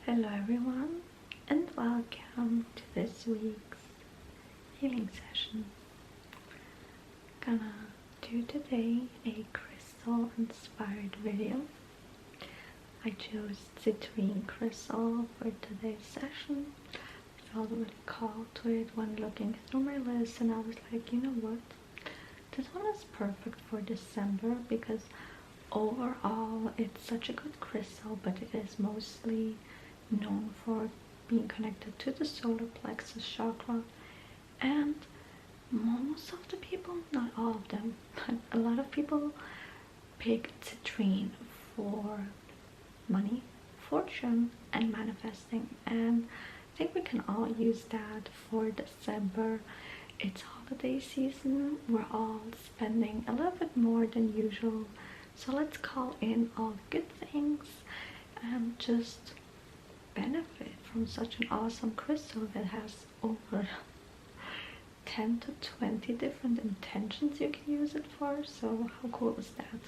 Hello everyone, and welcome to this week's healing session. Gonna do today a crystal inspired video. I chose citrine crystal for today's session. I felt really called to it when looking through my list, and I was like, you know what, this one is perfect for December because overall it's such a good crystal, but it is mostly known for being connected to the solar plexus chakra, and most of the people, not all of them, but a lot of people pick citrine for money, fortune, and manifesting. And I think we can all use that for December. It's holiday season, we're all spending a little bit more than usual, so let's call in all the good things and just benefit from such an awesome crystal that has over 10 to 20 different intentions you can use it for. So how cool is that?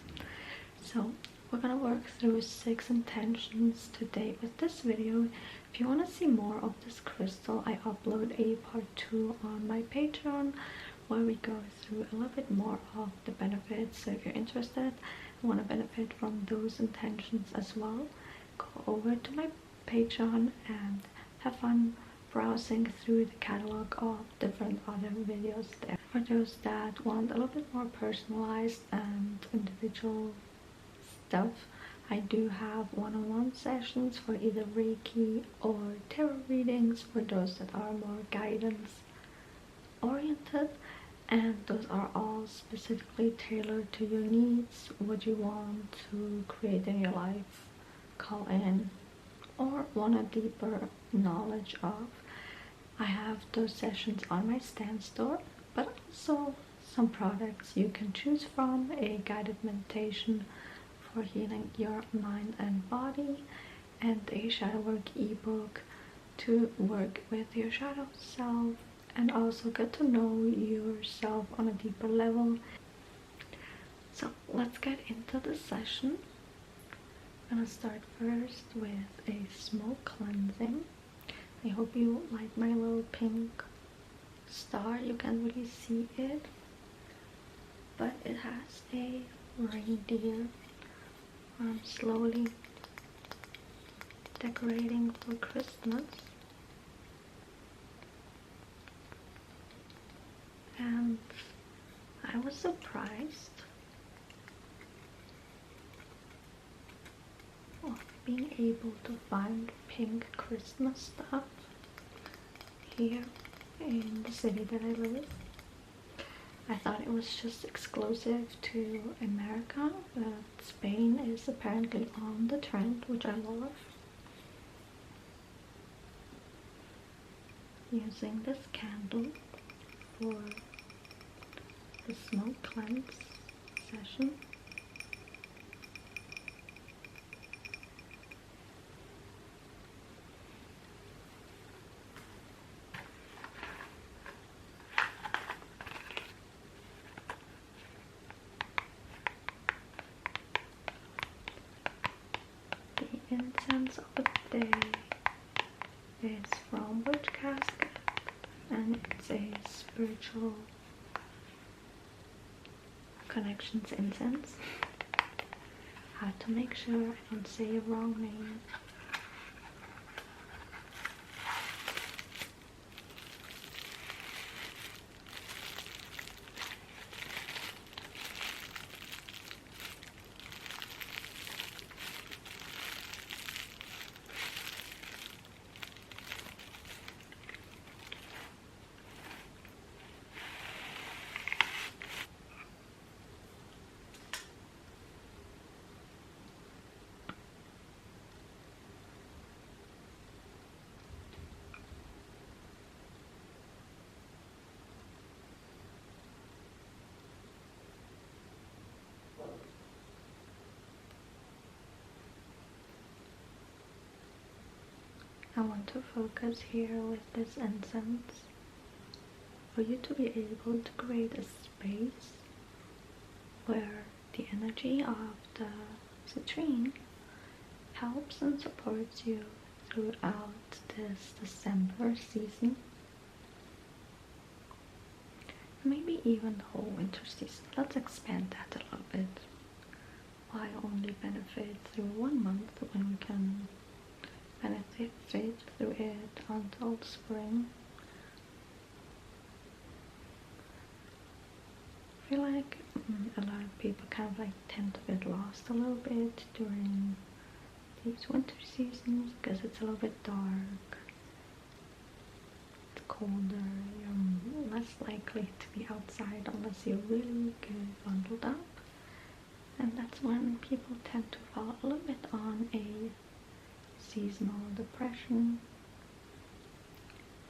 So we're gonna work through 6 intentions today with this video. If you want to see more of this crystal, I upload a part 2 on my Patreon where we go through a little bit more of the benefits. So if you're interested and want to benefit from those intentions as well, go over to my Patreon and have fun browsing through the catalog of different other videos there. For those that want a little bit more personalized and individual stuff, I do have one-on-one sessions for either Reiki or tarot readings for those that are more guidance oriented, and those are all specifically tailored to your needs, what you want to create in your life, call in, or want a deeper knowledge of. I have those sessions on my Stand store, but also some products you can choose from, a guided meditation for healing your mind and body, and a Shadowwork ebook to work with your shadow self and also get to know yourself on a deeper level. So let's get into the session. I'm gonna start first with a smoke cleansing. I hope you like my little pink star. You can't really see it, but it has a reindeer. I'm slowly decorating for Christmas, and I was surprised of being able to find pink Christmas stuff here in the city that I live. I thought it was just exclusive to America, but Spain is apparently on the trend, which I love. Using this candle for the smoke cleanse session. Incense of the day is from Witch Casket, and it's a spiritual connections incense. I have to make sure I don't say a wrong name. I want to focus here with this incense for you to be able to create a space where the energy of the citrine helps and supports you throughout this December season. Maybe even the whole winter season. Let's expand that a little bit. Why only benefit through 1 month when we can benefit through it until spring? I feel like a lot of people kind of like tend to get lost a little bit during these winter seasons because it's a little bit dark, it's colder, you're less likely to be outside unless you're really good bundled up, and that's when people tend to fall a little bit on a seasonal depression,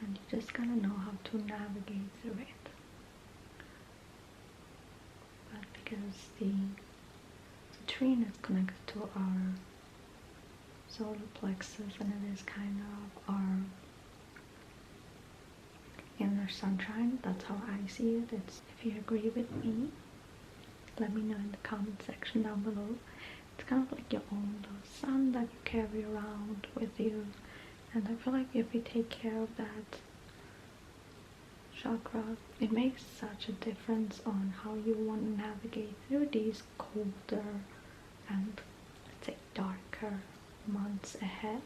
and you just gotta know how to navigate through it. But because the citrine is connected to our solar plexus and it is kind of our inner sunshine, that's how I see it. It's, if you agree with me, let me know in the comment section down below. It's kind of like your own little sun that you carry around with you, and I feel like if you take care of that chakra, it makes such a difference on how you want to navigate through these colder and, let's say, darker months ahead.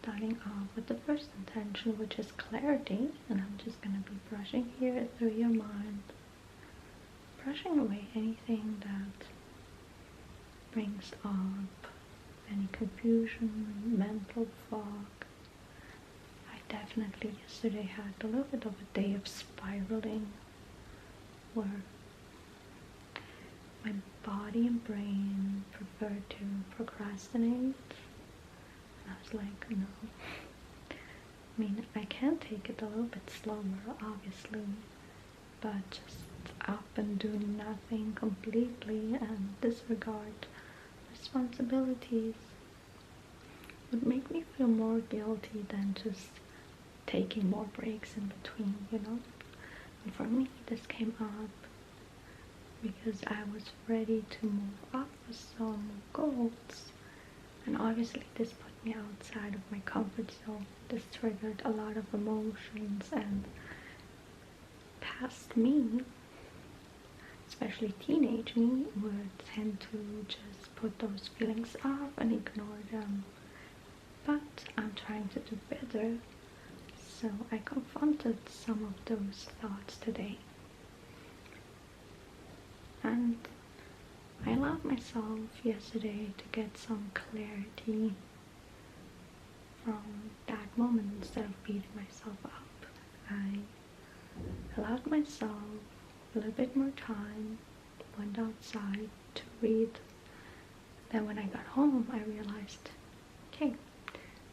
Starting off with the first intention, which is clarity, and I'm just going to be brushing here through your mind, brushing away anything that brings up any confusion, mental fog. I definitely yesterday had a little bit of a day of spiraling where my body and brain prefer to procrastinate. I was like, no. I mean, I can take it a little bit slower, obviously, but just up and do nothing completely and disregard responsibilities would make me feel more guilty than just taking more breaks in between, you know? And for me, this came up because I was ready to move up with some goals. And obviously this put me outside of my comfort zone. This triggered a lot of emotions, and past me, especially teenage me, would tend to just put those feelings off and ignore them. But I'm trying to do better, so I confronted some of those thoughts today. And I allowed myself yesterday to get some clarity from that moment instead of beating myself up. I allowed myself a little bit more time, went outside to read. Then when I got home, I realized, okay,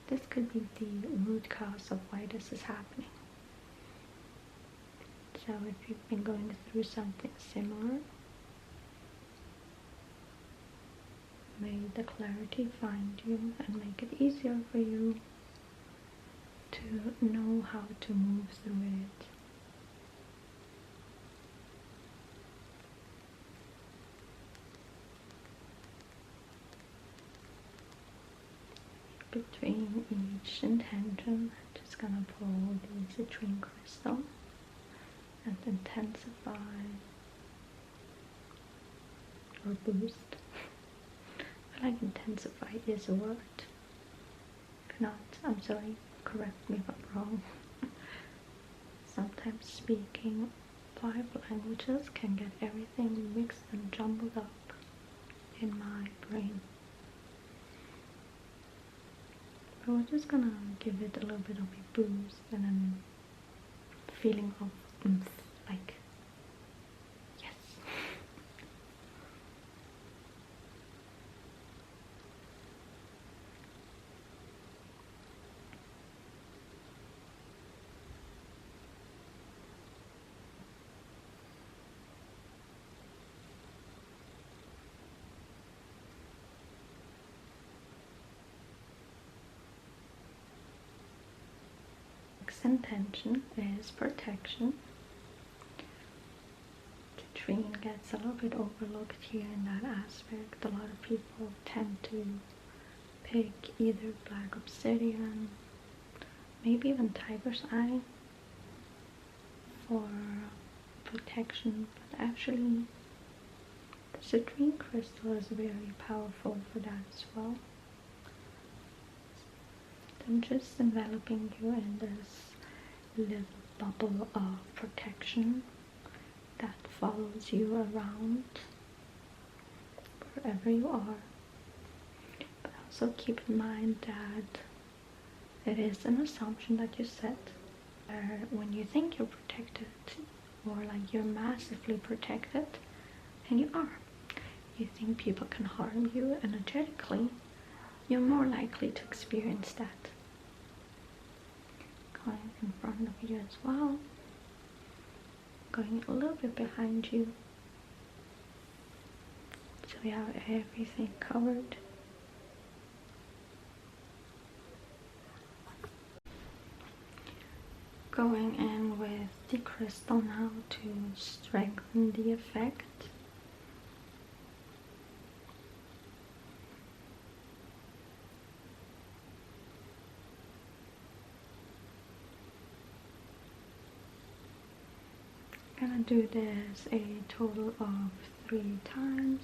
this could be the root cause of why this is happening. So if you've been going through something similar, may the clarity find you and make it easier for you to know how to move through it. Between each intention, I'm just gonna pull the citrine crystal and intensify or boost. I feel like intensify is a word. If not, I'm sorry, correct me if I'm wrong. Sometimes speaking 5 languages can get everything mixed and jumbled up in my brain. But we're just gonna give it a little bit of a boost and then feeling of oomph, like, yes. Next intention is protection. To citrine gets a little bit overlooked here in that aspect. A lot of people tend to pick either black obsidian, maybe even tiger's eye for protection, but actually the citrine crystal is very powerful for that as well. I'm just enveloping you in this little bubble of protection that follows you around wherever you are. But also keep in mind that it is an assumption that you set. When you think you're protected, or like you're massively protected, and you are, you think people can harm you energetically, you're more likely to experience that. Going in front of you as well, going a little bit behind you, so we have everything covered. Going in with the crystal now to strengthen the effect. I'm gonna do this a total of 3 times.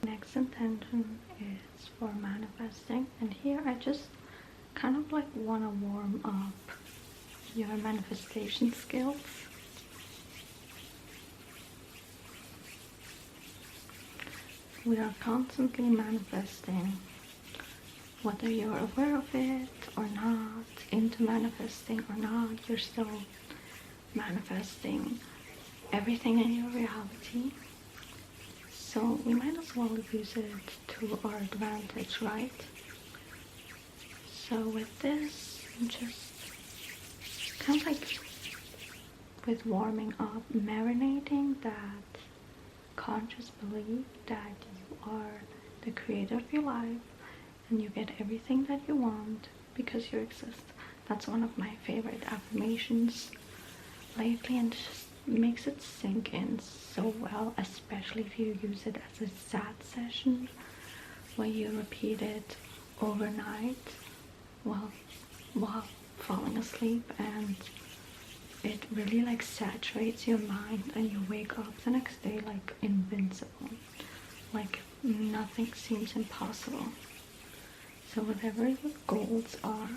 Next intention is for manifesting, and here I just kind of like want to warm up your manifestation skills. We are constantly manifesting, whether you're aware of it or not, into manifesting or not, you're still manifesting everything in your reality. So we might as well use it to our advantage, right? So with this, I'm just kind of like with warming up, marinating that conscious belief that you are the creator of your life and you get everything that you want because you exist. That's one of my favorite affirmations lately, and just makes it sink in so well, especially if you use it as a sad session where you repeat it overnight while falling asleep, and it really like saturates your mind and you wake up the next day like invincible, like nothing seems impossible. So whatever your goals are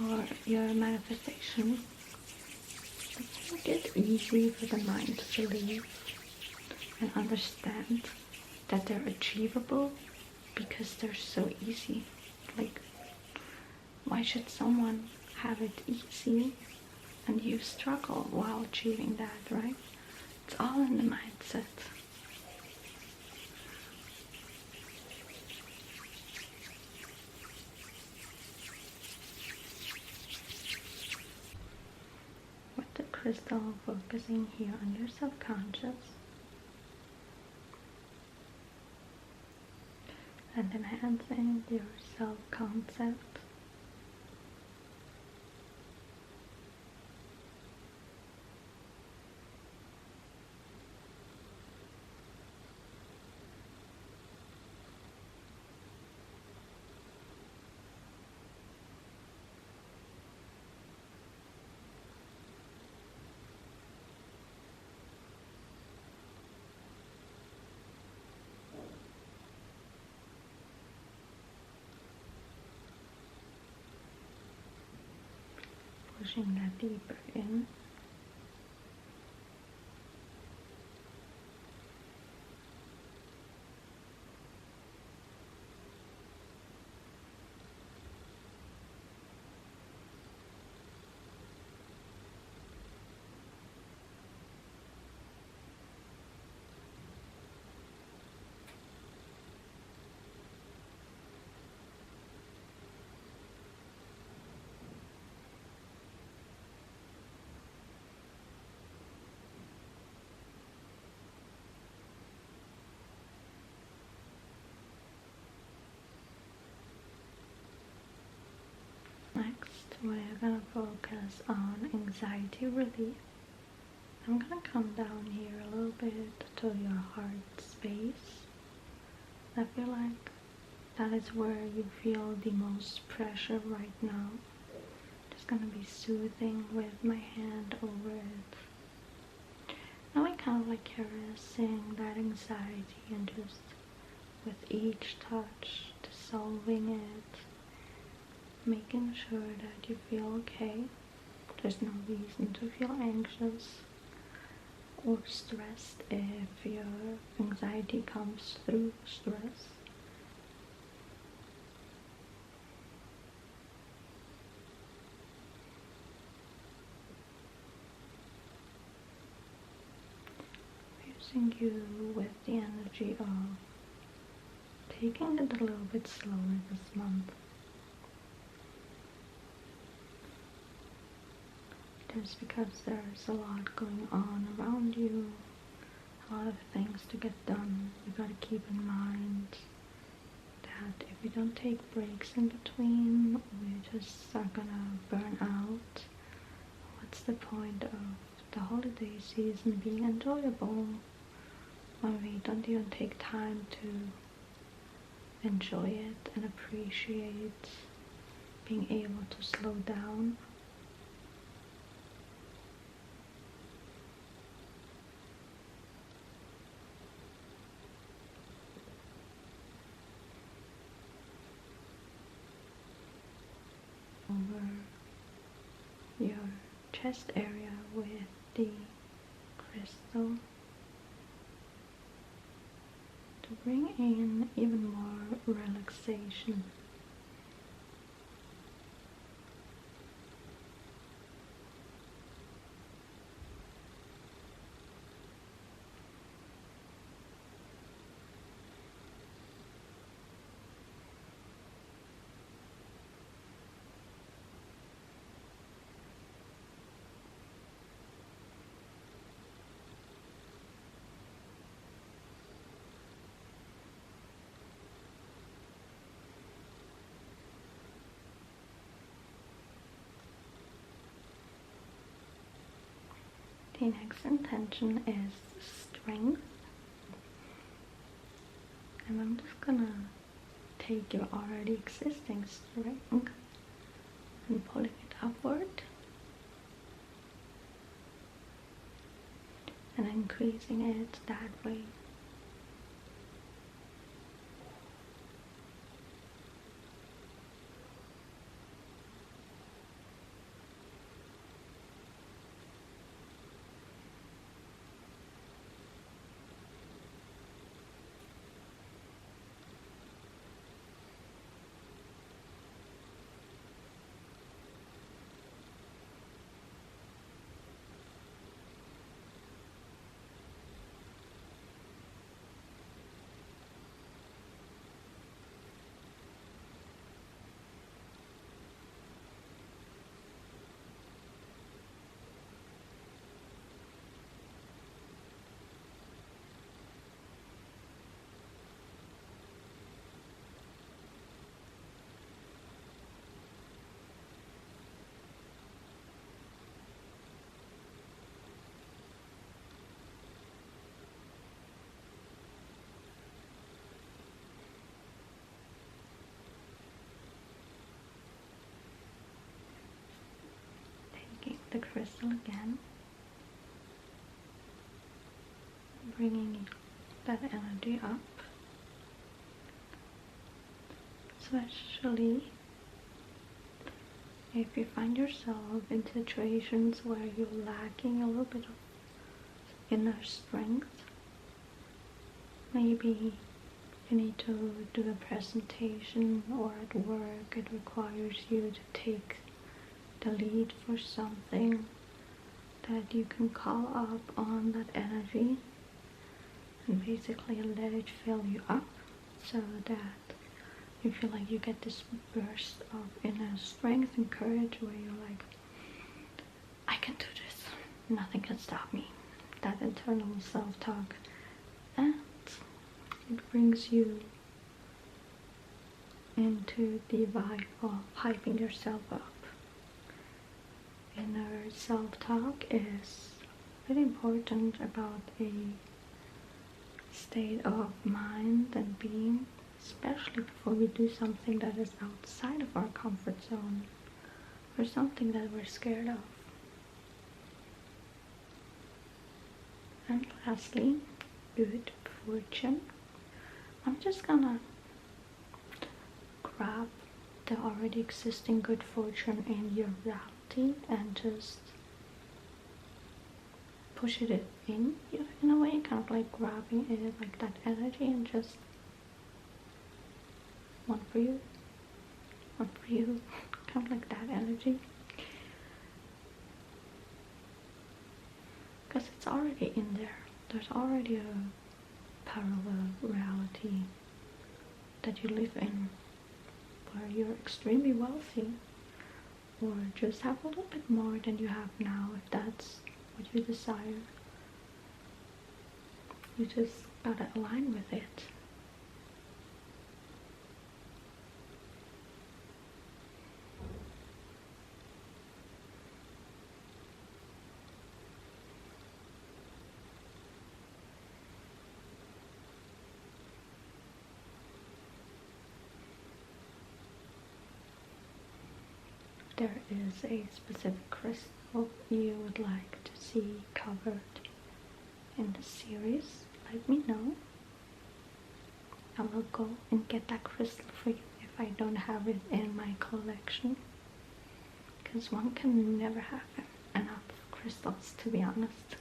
or your manifestation, make it easy for the mind to believe and understand that they're achievable because they're so easy. Like, why should someone have it easy and you struggle while achieving that, right? It's all in the mindset. With the crystal, focusing here on your subconscious and enhancing your self-concept. Pushing that deeper in. we're gonna focus on anxiety relief. I'm gonna come down here a little bit to your heart space. I feel like that is where you feel the most pressure right now. Just gonna be soothing with my hand over it. Now I kind of like caressing that anxiety and just with each touch dissolving it, making sure that you feel okay. There's no reason to feel anxious or stressed if your anxiety comes through stress. Using you with the energy of taking it a little bit slower this month. Just because there's a lot going on around you, a lot of things to get done. You gotta keep in mind that if we don't take breaks in between, we just are gonna burn out. What's the point of the holiday season being enjoyable when we don't even take time to enjoy it and appreciate being able to slow down? Over your chest area with the crystal to bring in even more relaxation. The next intention is strength, and I'm just gonna take your already existing strength and pulling it upward and increasing it that way. The crystal again, bringing that energy up, especially if you find yourself in situations where you're lacking a little bit of inner strength. Maybe you need to do a presentation, or at work it requires you to take the lead for something, that you can call up on that energy and basically let it fill you up so that you feel like you get this burst of inner strength and courage where you're like, I can do this, nothing can stop me. That internal self-talk, and it brings you into the vibe of hyping yourself up. inner self-talk is very important about a state of mind and being, especially before we do something that is outside of our comfort zone or something that we're scared of. And lastly, good fortune. I'm just gonna grab the already existing good fortune in your reality and just push it in a way, kind of like grabbing it, like that energy, and just one for you, kind of like that energy, because it's already in there. There's already a parallel reality that you live in where you're extremely wealthy, or just have a little bit more than you have now, if that's what you desire. You just gotta align with it. If there is a specific crystal you would like to see covered in the series, let me know. I will go and get that crystal for you if I don't have it in my collection, because one can never have enough crystals, to be honest.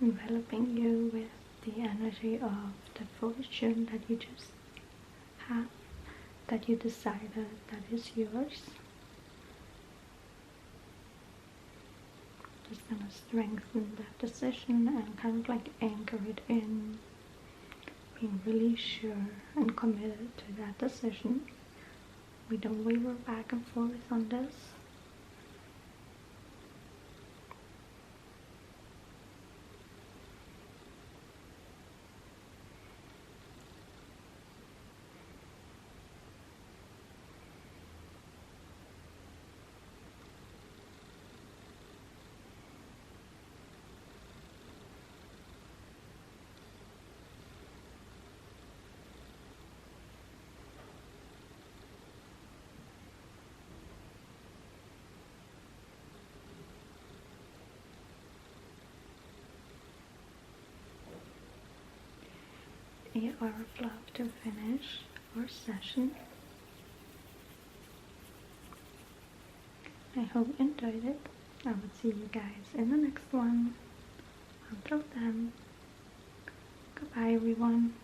Enveloping you with the energy of the fortune that you just have, that you decided that is yours. Just gonna strengthen that decision and kind of like anchor it in, being really sure and committed to that decision. We don't waver back and forth on this. You are love to finish our session. I hope you enjoyed it. I will see you guys in the next one. Until then, goodbye everyone.